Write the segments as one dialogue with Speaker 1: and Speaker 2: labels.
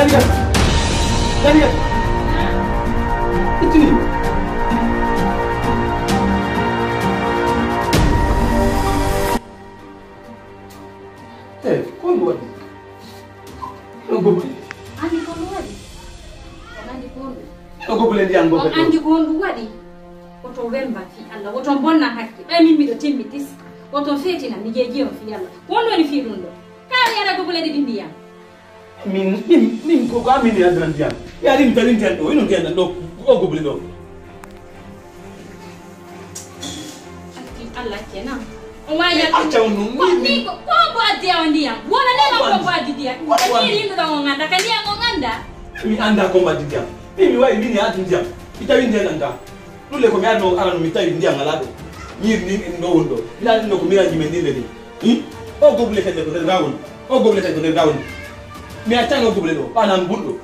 Speaker 1: Daniel. Itu ni. Kau buat. Kau buat.
Speaker 2: Andi kau buat. Andi kau.
Speaker 1: Kau boleh diam kau.
Speaker 2: Andi kau buat. Woto wemba fi Allah. Woto bonna hakki. Mimi do timmitis. Woto feti na nigeje fi Allah. Wono ni fi dundo. Kali ara kau boleh di dia. Min ko ga min ya dan diam. Ya rim talin tan do. Ino diam do. Kau boleh do. Allah kenan. Umaya
Speaker 1: acha unu
Speaker 2: ni ko buat dia ondia. Wona nela ko buat dia. Ni rindu da nganda kania nganda.
Speaker 1: Mi anda ko buat dia. Mimi wa ibini atu dia. Itawi ndia nda. Lule ko miano ara no mitawi ndia ngalado. Ni ndo wondo. Bila ndo ko mira jimendile ni. O go bule kende ko gawon. O go bule kende ko gawon. Mi acha no go bule do. Pana mbundo.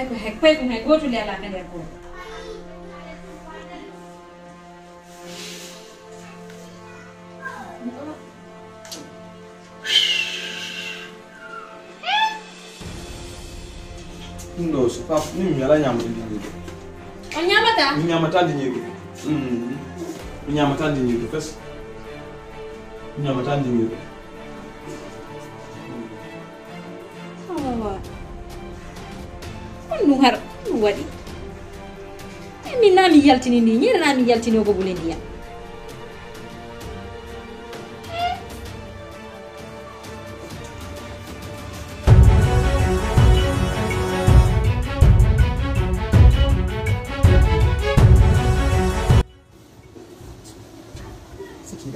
Speaker 2: Hekpe kung hekgo tu lihat lah kan dia pun.
Speaker 1: No, sebab ni miala nyamuk di ni.
Speaker 2: Oh nyamuk tak?
Speaker 1: Nyamuk tadi ni. Nyamuk tadi ni, kes. Nyamuk tadi ni.
Speaker 2: Oh. Nuhar wadi. Min na mi yaltini ni, ni na mi yaltini ko bulen dia.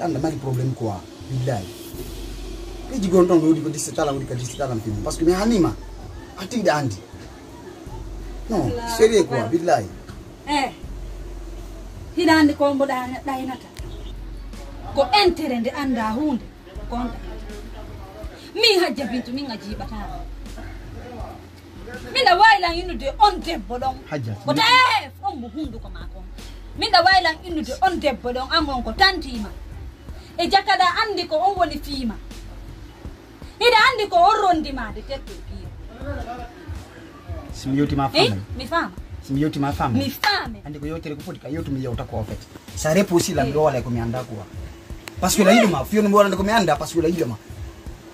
Speaker 3: Anda mari problem quoi billahi ke jigon ton do di ko disitala wudi ka disitala film parce que mi hanima ati da andi no sérieux quoi billahi
Speaker 2: hidande ko mboda daynata ko entere nde anda hunde konta mi hajja bintu mi ngajibata minda waylan inude on debbo don
Speaker 3: hajja
Speaker 2: ko on mo hundu ko mako minda waylan inude on debbo don angon ko tantima e jakada andi ko on woni fiima ida andi ko on rondima de tetto fiima
Speaker 3: simi yoti ma fama
Speaker 2: mi fama
Speaker 3: simi yoti ma fama
Speaker 2: mi fama
Speaker 3: andi ko yotere ko foti ka yotu mi yewta ko en fait ça reposi la do wala ko mi anda quoi parce que la yiduma fiyon mo wala ko mi anda parce que la yiduma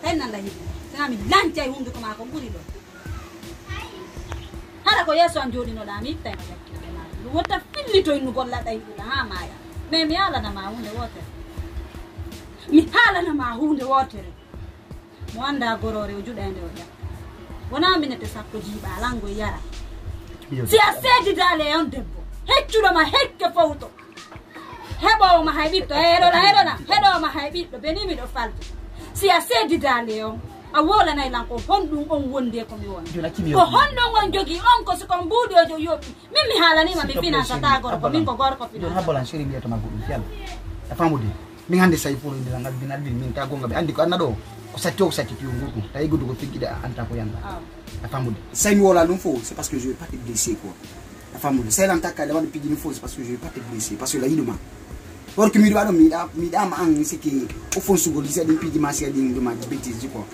Speaker 2: tay nan la yiduma sami lantay hunde ko ma ko buri do hara ko yeso an jodi no da mi tay ma wota fillito inu golla day ha maya me mi ala na ma hunde wote mi hala na ma hunde wotere mo anda gorore o judande o ja wona minete sakko jiba lango yara si a sedi dale on debbo heccudo ma hekke fawto hebo ma haybito hedo ma haybito benimi do falto si a sedi dale on a wola nay lanko hondum on wonde ko mi woni ko hondum on jogi on ko so kon budi o jo yobi min mi hala ni ma mi finance ta gor ko min ko gor ko finance
Speaker 3: habolan seri mi to ma gudu fial e famudi mi hande say pour indi langal binal bin min ta gonga be andi ko annado ko sati piungu tay gudu ko tigida anta ko yanda la famudi say mi wala non fo c'est parce que je vais pas te blesser quoi la famudi say lan takka dama pigi ni fo c'est parce que je vais pas te blesser parce que la yiduma or que mi do mi da ma an c'est que au fond sugo li c'est din pigi ma c'est din ma bêtise quoi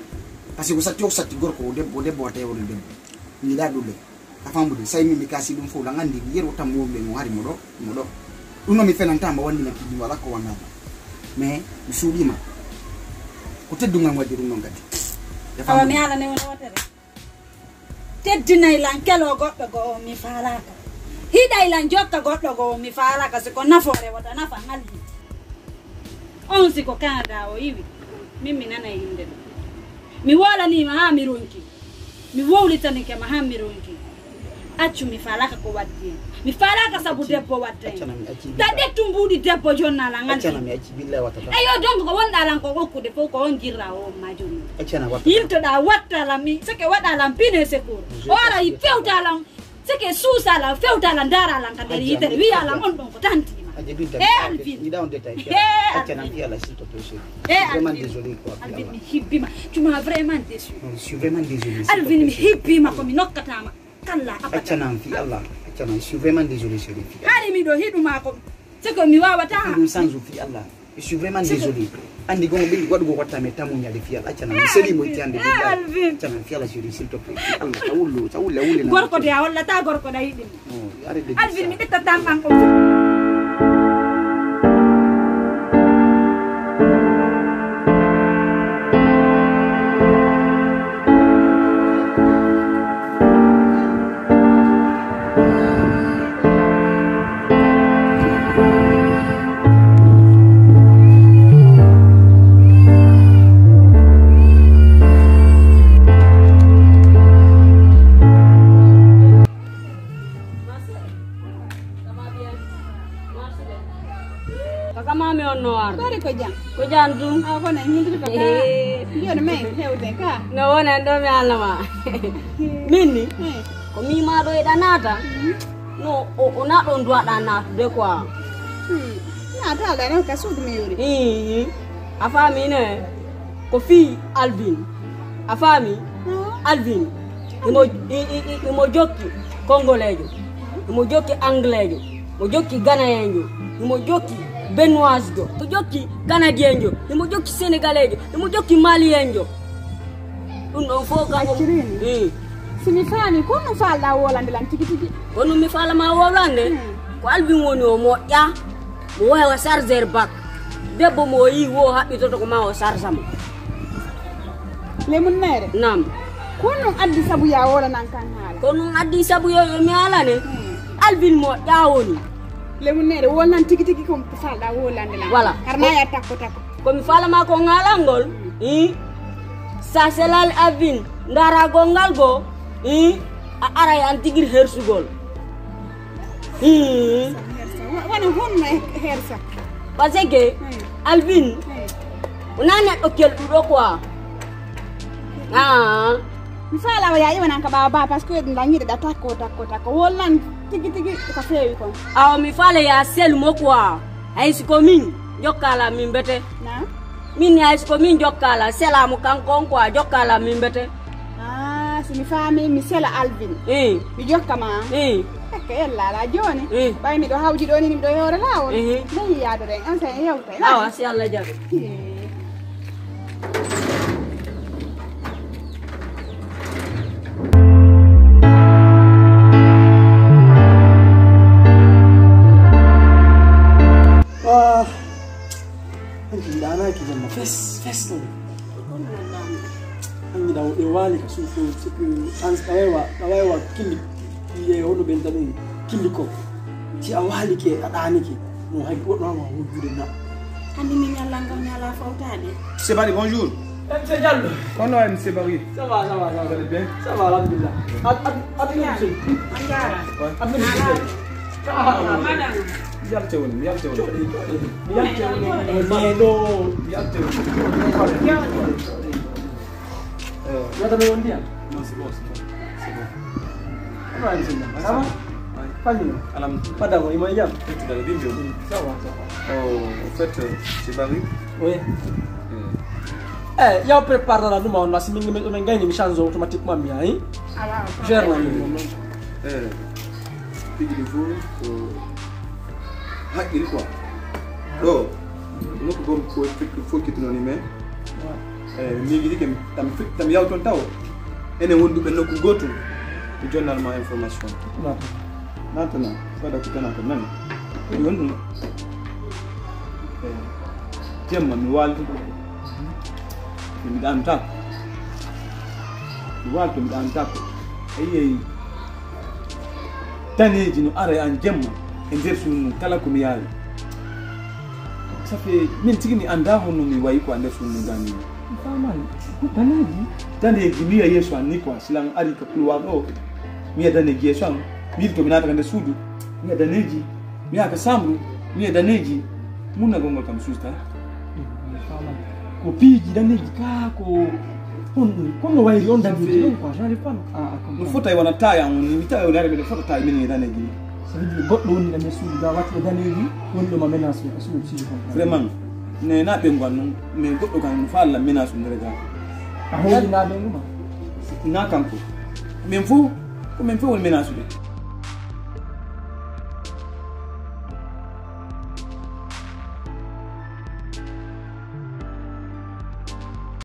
Speaker 3: parce que sati gorko debbo tay woni debbo mi da dole la famudi say mi kasi dum fo la ngandi yero tam mo be mo hari modo uno mi fenanta ma wandi na pigi wala ko wana mais mi suudima ko teddungal waddi dum non gadi
Speaker 2: awa mi ala ne wona wotere teddinay lan kelo goddo go mi falaka hiday lan jokka goddo go mi falaka se ko nafore wata nafa ngaldi on si ko kada o yiwi mimmi nana yinde mi wala ni ma ha mi ronki mi wowli tan ke ma ha mi ronki accu mi falaka ko waddi mi falaka sabu debbo wadde tade tumbudi debbo jonna la ngaldi
Speaker 3: acana mi acci billahi wata
Speaker 2: ayo donc ko wonda lan ko okkude fo ko on girra o majoni
Speaker 3: acana wata
Speaker 2: yilto da watta la mi seke wada lan pine secours ora yi fewta lan seke susa la fewta lan dara lan kan dari yitere wi ala on don ko tanti
Speaker 3: mi da on détail acana fi ala s'il te plaît vraiment désolé quoi
Speaker 2: Alvin mi hibbima tu m'as vraiment déçu
Speaker 3: je suis vraiment désolé
Speaker 2: Alvin mi hibbima ko mi nokkatama kala abada
Speaker 3: acana fi Allah acana je suis vraiment désolé chérie
Speaker 2: hari mi do hiduma ko seko mi wawata
Speaker 3: sans fi Allah je suis vraiment désolé andi gongo bi wadu go watta me tamu nyade fial acana seli mo tiande bi
Speaker 2: Alvin
Speaker 3: acana fiala chéri s'il te plaît Allah tawullu
Speaker 2: gorko de walla ta gorko da yidi
Speaker 3: arrête de
Speaker 2: Alvin mi tetta tam an ko
Speaker 4: Mami honor.
Speaker 2: bari ko jang
Speaker 4: Ko jantu.
Speaker 2: ko na hindu ko ka yo ne mai hewde ka
Speaker 4: No wona ndo mi alama. Minni. Ko mi ma do danata. No ona do ndwa danata de kwa.
Speaker 2: na ta la ne ka sudu mi yori
Speaker 4: Afami ne. Ko fi Alvin. Afami Alvin. Imo jokki Congolejo. Imo jokki Anglejo. Mo jokki Ghanaienjo. Imo jokki Benoise jo, mo jokki Canadien jo, mo jokki Sénégalais jo, mo jokki Malien jo. Uno foka ko.
Speaker 2: simi fani ko no fala wolande lan tigi tigi
Speaker 4: Kono mi fala ma wolande. Ko Alvin woni o mo ya. Mo wa charger back. Debbo mo yi wo habito to ko ma o chargam.
Speaker 2: le mun nere
Speaker 4: Nam.
Speaker 2: ko no addi sabu ya wola nan kan haala
Speaker 4: Kono addi sabu yo mi ala ne. Alvin mo ya woni.
Speaker 2: le mun nere wolan tigi tigi ko fala wolande lan
Speaker 4: Voilà.
Speaker 2: karna ya takko takko
Speaker 4: Ko mi fala ma ko ngalangol. Sa selal Alvin ndara go ngalgo. Ara yan tigir hersugol.
Speaker 2: wana honno hersa
Speaker 4: Parce que Alvin unane okel do quoi.
Speaker 2: mi fala wa yayi wana ka baba parce que ndangi da takko wolan tigi tigi ka fewi ko
Speaker 4: Aw mi fale ya sel mo quoi. Ay siko min jokala min bete.
Speaker 2: na
Speaker 4: Min ya siko min jokala selamu kankon quoi jokala min bete.
Speaker 2: simi fami mi sela Alvin mi jokkama eke yalla la joni bay mi do hawji do ni mi do yore lawol ni yaado den an sen yewta
Speaker 4: Awa si Allah jabe.
Speaker 5: Dana ki jamba fes no. Angi da wali ka sufu siku awewa kili ye hono bentani kili ko. Ti awali ke adani ke mo hay go no mo wujude na.
Speaker 2: andi mi nyalla ngam nyala fawtade
Speaker 1: C'est Barry, bonjour.
Speaker 5: C'est Diallo.
Speaker 1: Comment est M. Barry?
Speaker 5: Ça va.
Speaker 1: Vous allez bien?
Speaker 5: Ça va alhamdulillah. Monsieur.
Speaker 2: anjara
Speaker 5: Madame.
Speaker 1: Yaltewon.
Speaker 5: Madame on dia.
Speaker 1: Non, c'est bon.
Speaker 5: Ça va? Fanny. Madame, il m'a dit.
Speaker 1: Tu allez bien,
Speaker 5: Ça va.
Speaker 1: Oh, en fait, c'est Barry.
Speaker 5: Oui. Io preparo la numero, ma se mi mi change automatiquement mia, hein? Gère la numero.
Speaker 1: Puis il faut hackir quoi. Donc, nous faut que tu n'en aimes. Mais il dit que tu as ton temps. Et nous devons go to the journal ma information. Maintenant, pas d'accueillir maintenant. Et nous tiens ma miwal. Mi dan tak. Miwal mi dan tak. Ayi tane jinu are an jemma en der sunu kala ko mi yaali ça fait min tigini anda hono mi wayi ko ande sunu gani famal tane mi ya yeso an ni ko silang ari ka kulwa do mi ya dane je so mi to mi nata kande sudu mi ya daneji mi aka samru mi ya daneji munna gongo kam susta ko piji daneji ka ko kono wayi on daneji on ko jali pan no fota wana taya on ni taya on arebe fota taya min daneji
Speaker 5: Ça veut dire goddo woni dane suudu da watti daneji woni do ma menace ko suudu ci ko
Speaker 1: vraiment ne na be ngwan me goddo kan fa Allah menace ndere ga
Speaker 5: a hoyi na be nguma
Speaker 1: na kanko men fu ko men fu woni menace